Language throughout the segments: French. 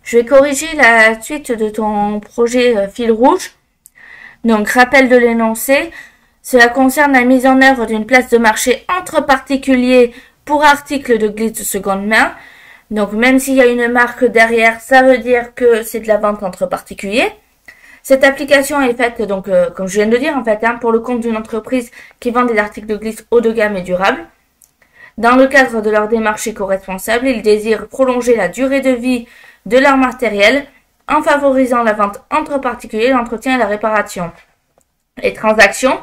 Je vais corriger la suite de ton projet fil rouge. Donc, rappel de l'énoncé. Cela concerne la mise en œuvre d'une place de marché entre particuliers pour articles de glitch de seconde main. Donc, même s'il y a une marque derrière, ça veut dire que c'est de la vente entre particuliers. Cette application est faite, donc, comme je viens de dire, en fait, pour le compte d'une entreprise qui vend des articles de glitch haut de gamme et durables. Dans le cadre de leur démarche éco-responsable, ils désirent prolonger la durée de vie de leur matériel en favorisant la vente entre particuliers, l'entretien et la réparation. Les transactions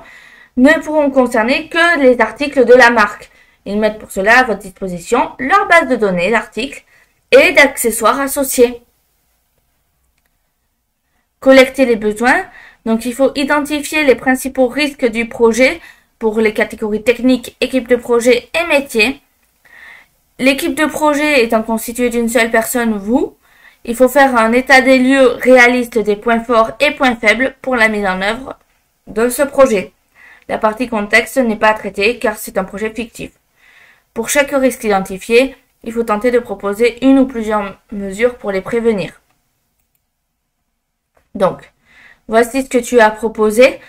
ne pourront concerner que les articles de la marque. Ils mettent pour cela à votre disposition leur base de données d'articles et d'accessoires associés. Collecter les besoins. Donc, il faut identifier les principaux risques du projet pour les catégories techniques, équipe de projet et métier. L'équipe de projet étant constituée d'une seule personne, vous, il faut faire un état des lieux réaliste des points forts et points faibles pour la mise en œuvre de ce projet. La partie contexte n'est pas traitée car c'est un projet fictif. Pour chaque risque identifié, il faut tenter de proposer une ou plusieurs mesures pour les prévenir. Donc, voici ce que tu as proposé.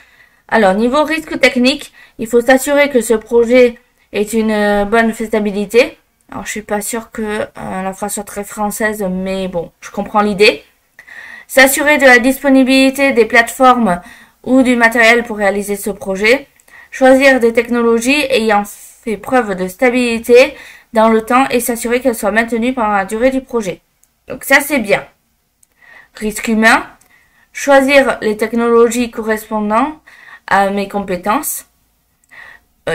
Alors, niveau risque technique, il faut s'assurer que ce projet ait une bonne faisabilité. Alors, je suis pas sûre que la phrase soit très française, mais bon, je comprends l'idée. S'assurer de la disponibilité des plateformes ou du matériel pour réaliser ce projet. Choisir des technologies ayant fait preuve de stabilité dans le temps et s'assurer qu'elles soient maintenues pendant la durée du projet. Donc ça, c'est bien. Risque humain. Choisir les technologies correspondant à mes compétences.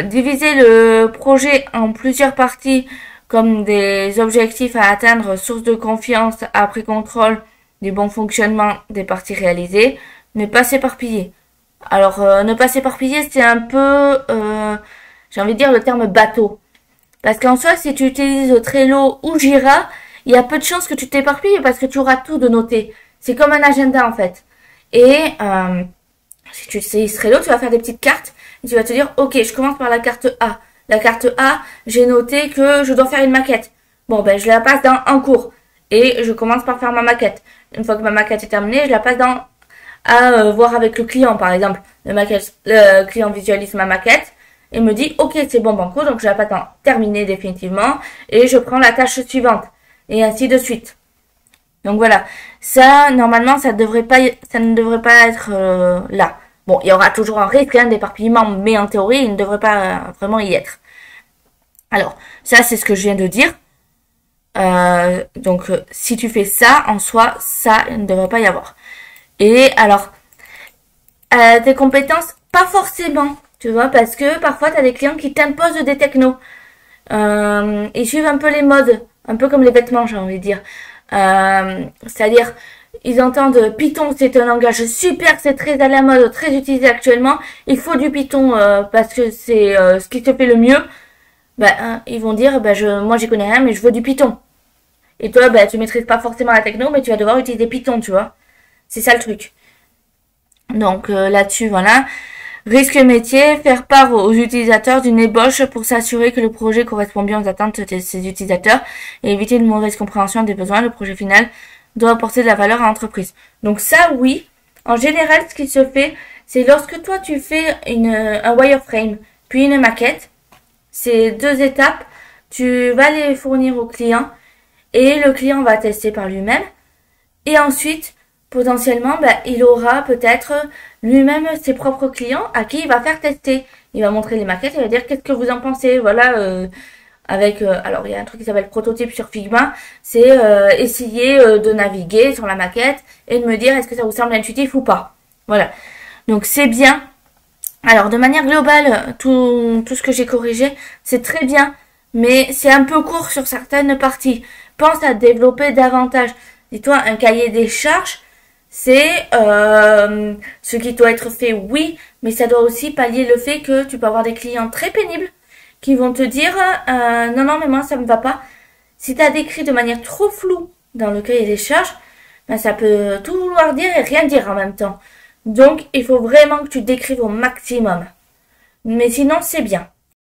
Diviser le projet en plusieurs parties comme des objectifs à atteindre, source de confiance après contrôle du bon fonctionnement des parties réalisées. Ne pas s'éparpiller. Alors, ne pas s'éparpiller, c'est un peu, j'ai envie de dire le terme bateau. Parce qu'en soi, si tu utilises Trello ou Jira, il y a peu de chances que tu t'éparpilles parce que tu auras tout de noté. C'est comme un agenda, en fait. Et si tu utilises Trello, tu vas faire des petites cartes et tu vas te dire, ok, je commence par la carte A. La carte A, j'ai noté que je dois faire une maquette. Bon, ben, je la passe dans un cours. Et je commence par faire ma maquette. Une fois que ma maquette est terminée, je la passe à voir avec le client, par exemple. Le client visualise ma maquette et me dit, ok, c'est bon, banco, donc je la passe dans terminé définitivement et je prends la tâche suivante. Et ainsi de suite. Donc voilà. Ça, normalement, ça ne devrait pas être là. Bon, il y aura toujours un risque d'éparpillement, mais en théorie, il ne devrait pas vraiment y être. Alors, ça, c'est ce que je viens de dire. Donc, si tu fais ça, en soi, ça ne devrait pas y avoir. Et alors, tes compétences, pas forcément, tu vois, parce que parfois, tu as des clients qui t'imposent des technos. Ils suivent un peu les modes, un peu comme les vêtements, j'ai envie de dire. C'est-à-dire, ils entendent Python, c'est un langage super, c'est très à la mode, très utilisé actuellement. Il faut du Python parce que c'est ce qui te fait le mieux. Ben, ils vont dire, moi j'y connais rien, mais je veux du Python. Et toi, tu maîtrises pas forcément la techno, mais tu vas devoir utiliser Python, tu vois. C'est ça le truc. Donc là-dessus, voilà. Risque métier, faire part aux utilisateurs d'une ébauche pour s'assurer que le projet correspond bien aux attentes de ses utilisateurs et éviter une mauvaise compréhension des besoins. Le projet final doit apporter de la valeur à l'entreprise. Donc ça, oui. En général, ce qui se fait, c'est lorsque toi, tu fais un wireframe, puis une maquette, ces deux étapes, tu vas les fournir au client et le client va tester par lui-même. Et ensuite, potentiellement, il aura peut-être lui-même ses propres clients à qui il va faire tester. Il va montrer les maquettes, il va dire qu'est-ce que vous en pensez. Voilà, alors il y a un truc qui s'appelle prototype sur Figma, c'est essayer de naviguer sur la maquette et de me dire est-ce que ça vous semble intuitif ou pas. Voilà. Donc c'est bien. Alors de manière globale, tout ce que j'ai corrigé, c'est très bien, mais c'est un peu court sur certaines parties. Pense à développer davantage. Dis-toi, un cahier des charges, c'est ce qui doit être fait, oui, mais ça doit aussi pallier le fait que tu peux avoir des clients très pénibles qui vont te dire non, mais moi, ça me va pas. Si tu as décrit de manière trop floue dans le cahier des charges, ça peut tout vouloir dire et rien dire en même temps. Donc, il faut vraiment que tu décrives au maximum. Mais sinon, c'est bien.